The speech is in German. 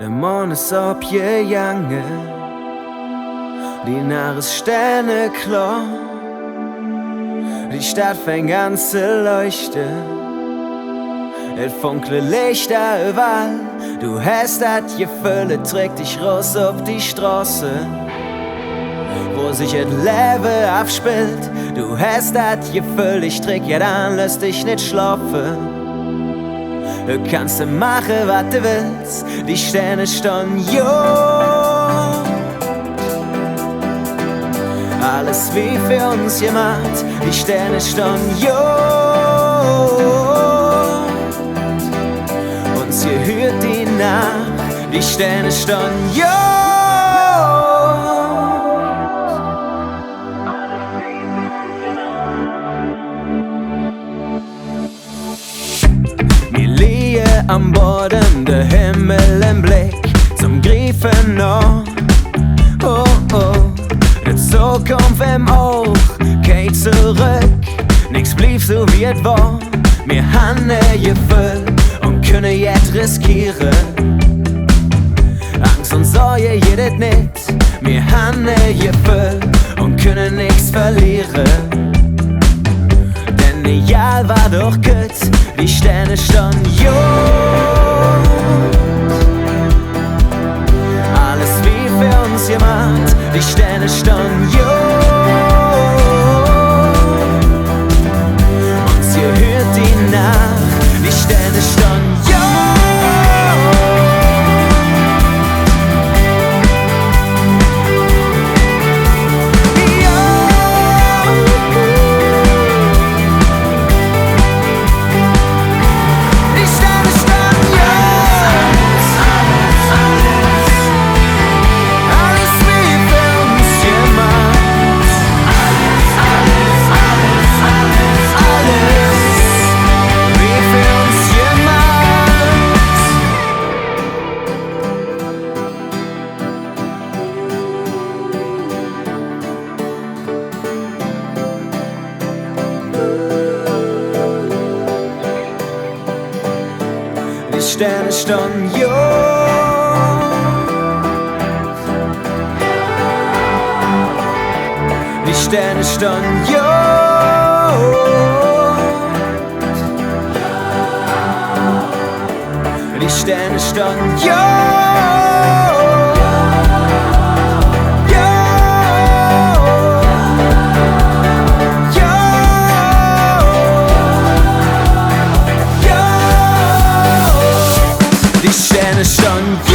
Der Mond ist abgegangen, die Nacht ist sterneklar, die Stadt fängt an zu leuchten. Et funkle Lichter überall, du hast das Gefühl, es trägt dich raus auf die Straße, wo sich et Leben abspielt. Du hast das Gefühl, ich träg ja dann, lass dich nicht schlafen. Du kannst machen, was du willst, die Sterne stehen ja. Alles wie für uns gemacht, die Sterne stehen ja. Uns gehört die Nacht, die Sterne stehen ja. Wir liegen am Boden, der Himmel im Blick, zum Greifen noch. Oh, oh, die Zukunft im Auge, geht zurück, nix blieb so wie es war. Wir haben ein Gefühl und können jetzt riskieren. Angst und Sorge jedes nicht, wir haben ein Gefühl und können nichts verlieren. Denn egal war doch gut, die Sterne stehen ja. Alles wie für uns gemacht, die Sterne stehen ja. Uns gehört die Nacht, die Sterne stehen ja. Die Sterne stehen ja. Die Sterne stehen ja. Die Sterne stehen ja. Die Sterne stehen ja.